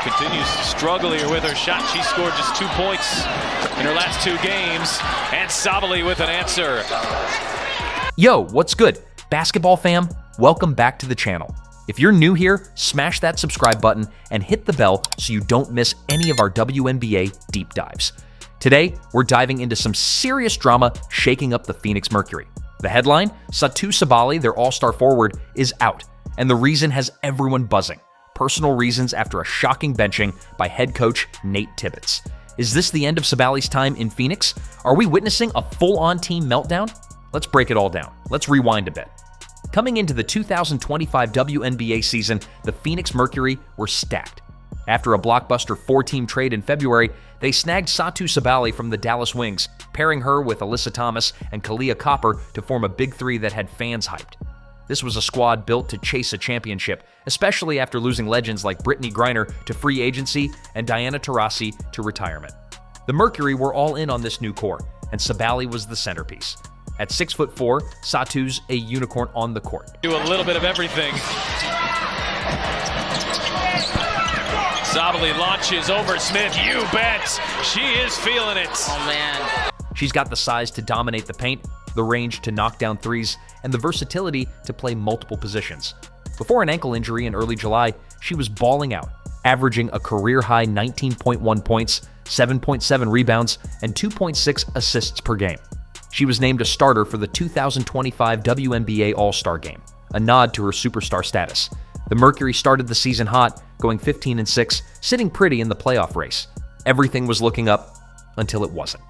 continues to struggle here with her shot. She scored just 2 points in her last 2 games. And Sabally with an answer. Yo, what's good? Basketball fam, welcome back to the channel. If you're new here, smash that subscribe button and hit the bell so you don't miss any of our WNBA deep dives. Today, we're diving into some serious drama shaking up the Phoenix Mercury. The headline, Satou Sabally, their all-star forward, is out, and the reason has everyone buzzing. Personal reasons after a shocking benching by head coach Nate Tibbetts. Is this the end of Sabally's time in Phoenix? Are we witnessing a full-on team meltdown? Let's break it all down. Let's rewind a bit. Coming into the 2025 WNBA season, the Phoenix Mercury were stacked. After a blockbuster 4-team trade in February, they snagged Satou Sabally from the Dallas Wings, pairing her with Alyssa Thomas and Kahleah Copper to form a big three that had fans hyped. This was a squad built to chase a championship, especially after losing legends like Brittany Griner to free agency and Diana Taurasi to retirement. The Mercury were all in on this new core, and Sabally was the centerpiece. At 6'4", Satou's a unicorn on the court. Do a little bit of everything. Sabally launches over Smith. You bet. She is feeling it. Oh, man. She's got the size to dominate the paint, the range to knock down threes, and the versatility to play multiple positions. Before an ankle injury in early July, she was balling out, averaging a career-high 19.1 points, 7.7 rebounds, and 2.6 assists per game. She was named a starter for the 2025 WNBA All-Star Game, a nod to her superstar status. The Mercury started the season hot, going 15-6, sitting pretty in the playoff race. Everything was looking up until it wasn't.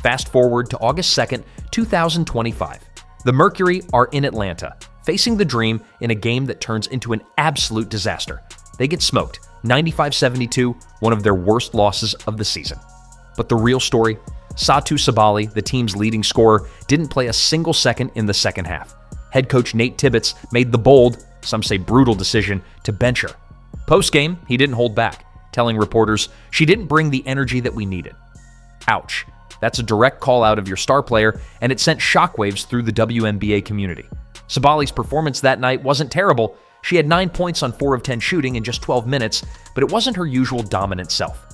Fast forward to August 2nd, 2025. The Mercury are in Atlanta, facing the Dream in a game that turns into an absolute disaster. They get smoked, 95-72, one of their worst losses of the season. But the real story? Satou Sabally, the team's leading scorer, didn't play a single second in the second half. Head coach Nate Tibbetts made the bold, some say brutal decision to bench her. Post-game, he didn't hold back, telling reporters, "She didn't bring the energy that we needed." Ouch. That's a direct call out of your star player, and it sent shockwaves through the WNBA community. Sabally's performance that night wasn't terrible. She had 9 points on 4 of 10 shooting in just 12 minutes, but it wasn't her usual dominant self.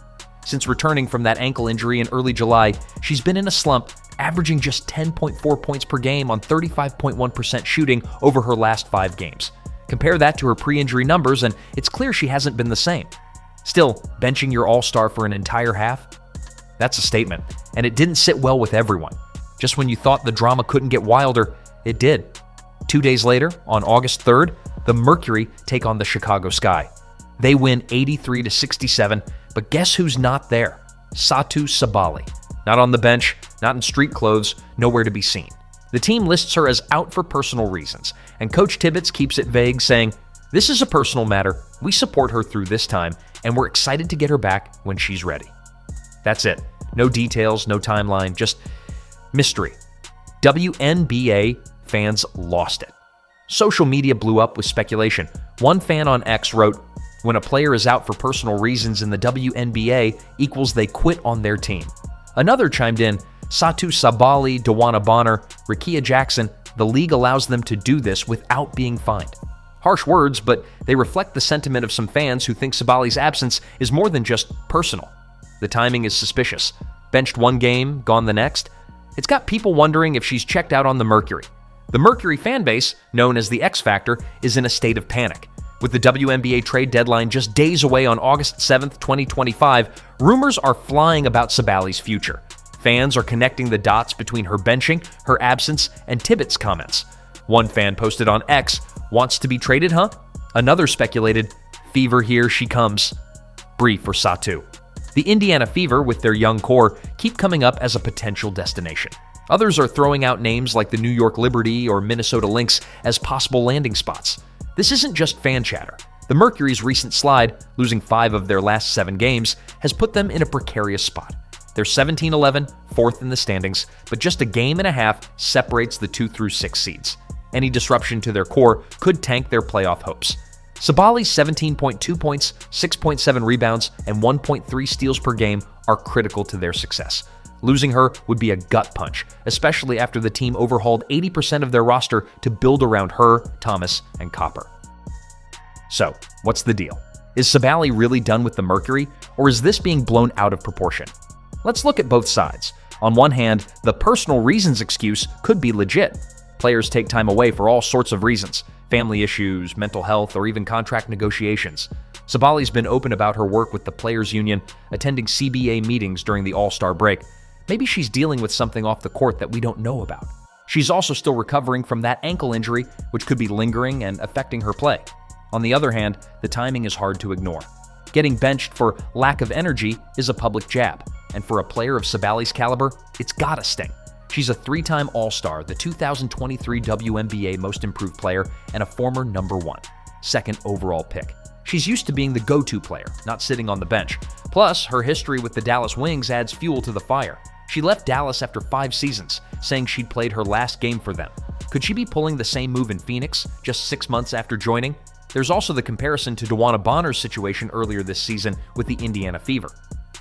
Since returning from that ankle injury in early July, she's been in a slump, averaging just 10.4 points per game on 35.1% shooting over her last 5 games. Compare that to her pre-injury numbers, and it's clear she hasn't been the same. Still, benching your all-star for an entire half? That's a statement, and it didn't sit well with everyone. Just when you thought the drama couldn't get wilder, it did. 2 days later, on August 3rd, the Mercury take on the Chicago Sky. They win 83-67, but guess who's not there? Satou Sabally. Not on the bench, not in street clothes, nowhere to be seen. The team lists her as out for personal reasons, and Coach Tibbetts keeps it vague, saying, "This is a personal matter. We support her through this time, and we're excited to get her back when she's ready." That's it. No details, no timeline, just mystery. WNBA fans lost it. Social media blew up with speculation. One fan on X wrote, "When a player is out for personal reasons in the WNBA equals they quit on their team." Another chimed in, "Satou Sabally, Dawana Bonner, Rickea Jackson, the league allows them to do this without being fined." Harsh words, but they reflect the sentiment of some fans who think Sabally's absence is more than just personal. The timing is suspicious. Benched one game, gone the next. It's got people wondering if she's checked out on the Mercury. The Mercury fan base, known as the X Factor, is in a state of panic. With the WNBA trade deadline just days away on August 7th, 2025, rumors are flying about Sabally's future. Fans are connecting the dots between her benching, her absence, and Tibbetts' comments. One fan posted on X, "Wants to be traded, huh?" Another speculated, "Fever here she comes." Brief for Satou. The Indiana Fever, with their young core, keep coming up as a potential destination. Others are throwing out names like the New York Liberty or Minnesota Lynx as possible landing spots. This isn't just fan chatter. The Mercury's recent slide, losing 5 of their last 7 games, has put them in a precarious spot. They're 17-11, 4th in the standings, but just a game and a half separates the 2 through 6 seeds. Any disruption to their core could tank their playoff hopes. Sabally's 17.2 points, 6.7 rebounds, and 1.3 steals per game are critical to their success. Losing her would be a gut punch, especially after the team overhauled 80% of their roster to build around her, Thomas, and Copper. So, what's the deal? Is Sabally really done with the Mercury, or is this being blown out of proportion? Let's look at both sides. On one hand, the personal reasons excuse could be legit. Players take time away for all sorts of reasons: family issues, mental health, or even contract negotiations. Sabally's been open about her work with the Players Union, attending CBA meetings during the All-Star break. Maybe she's dealing with something off the court that we don't know about. She's also still recovering from that ankle injury, which could be lingering and affecting her play. On the other hand, the timing is hard to ignore. Getting benched for lack of energy is a public jab, and for a player of Sabally's caliber, it's gotta sting. She's a 3-time All-Star, the 2023 WNBA Most Improved Player, and a former #1, second overall pick. She's used to being the go-to player, not sitting on the bench. Plus, her history with the Dallas Wings adds fuel to the fire. She left Dallas after 5 seasons, saying she'd played her last game for them. Could she be pulling the same move in Phoenix, just 6 months after joining? There's also the comparison to DeWanna Bonner's situation earlier this season with the Indiana Fever.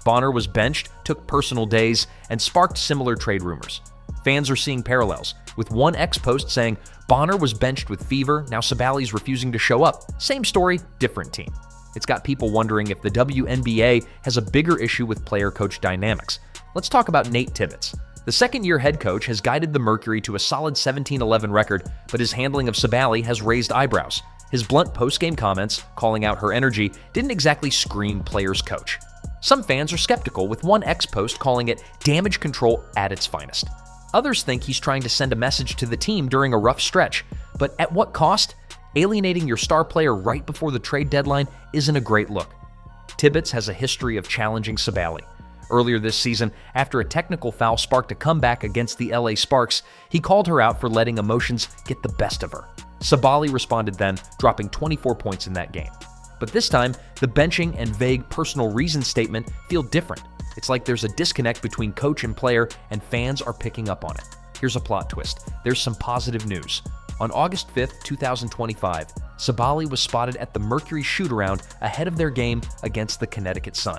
Bonner was benched, took personal days, and sparked similar trade rumors. Fans are seeing parallels, with one ex-post saying Bonner was benched with fever, now Sabally's refusing to show up. Same story, different team. It's got people wondering if the WNBA has a bigger issue with player-coach dynamics. Let's talk about Nate Tibbetts. The second-year head coach has guided the Mercury to a solid 17-11 record, but his handling of Sabally has raised eyebrows. His blunt post-game comments, calling out her energy, didn't exactly scream player's coach. Some fans are skeptical, with one ex-post calling it damage control at its finest. Others think he's trying to send a message to the team during a rough stretch. But at what cost? Alienating your star player right before the trade deadline isn't a great look. Tibbetts has a history of challenging Sabally. Earlier this season, after a technical foul sparked a comeback against the LA Sparks, he called her out for letting emotions get the best of her. Sabally responded then, dropping 24 points in that game. But this time, the benching and vague personal reason statement feel different. It's like there's a disconnect between coach and player, and fans are picking up on it. Here's a plot twist. There's some positive news. On August 5th, 2025, Sabally was spotted at the Mercury shoot-around ahead of their game against the Connecticut Sun.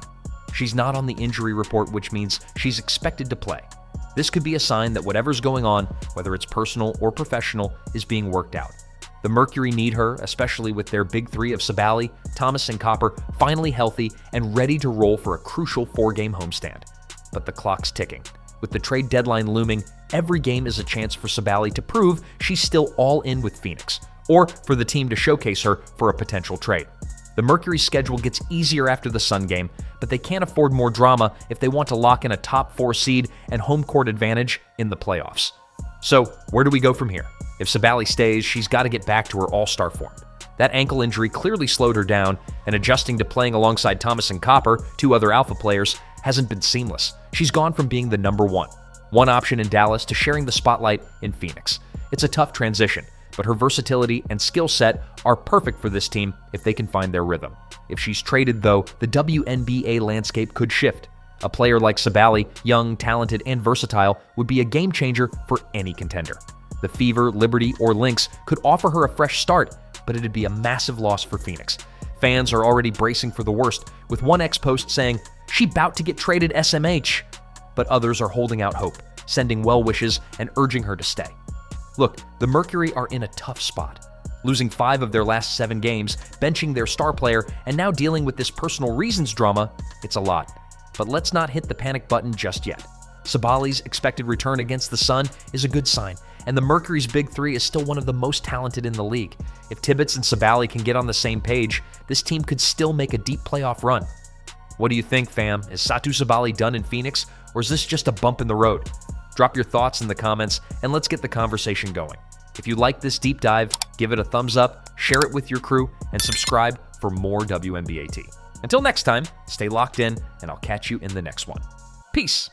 She's not on the injury report, which means she's expected to play. This could be a sign that whatever's going on, whether it's personal or professional, is being worked out. The Mercury need her, especially with their big three of Sabally, Thomas, and Copper finally healthy and ready to roll for a crucial 4-game homestand. But the clock's ticking. With the trade deadline looming, every game is a chance for Sabally to prove she's still all in with Phoenix, or for the team to showcase her for a potential trade. The Mercury's schedule gets easier after the Sun game, but they can't afford more drama if they want to lock in a top 4 seed and home court advantage in the playoffs. So, where do we go from here? If Sabally stays, she's got to get back to her all-star form. That ankle injury clearly slowed her down, and adjusting to playing alongside Thomas and Copper, 2 other alpha players, hasn't been seamless. She's gone from being the #1, one option in Dallas, to sharing the spotlight in Phoenix. It's a tough transition, but her versatility and skill set are perfect for this team if they can find their rhythm. If she's traded, though, the WNBA landscape could shift. A player like Sabally, young, talented, and versatile, would be a game changer for any contender. The Fever, Liberty, or Lynx could offer her a fresh start, but it'd be a massive loss for Phoenix. Fans are already bracing for the worst, with one ex-post saying, "She bout to get traded SMH." But others are holding out hope, sending well wishes and urging her to stay. Look, the Mercury are in a tough spot. Losing 5 of their last 7 games, benching their star player, and now dealing with this personal reasons drama, it's a lot. But let's not hit the panic button just yet. Sabally's expected return against the Sun is a good sign, and the Mercury's big three is still one of the most talented in the league. If Tibbetts and Sabally can get on the same page, this team could still make a deep playoff run. What do you think, fam? Is Satou Sabally done in Phoenix, or is this just a bump in the road? Drop your thoughts in the comments, and let's get the conversation going. If you like this deep dive, give it a thumbs up, share it with your crew, and subscribe for more WNBA tea. Until next time, stay locked in, and I'll catch you in the next one. Peace.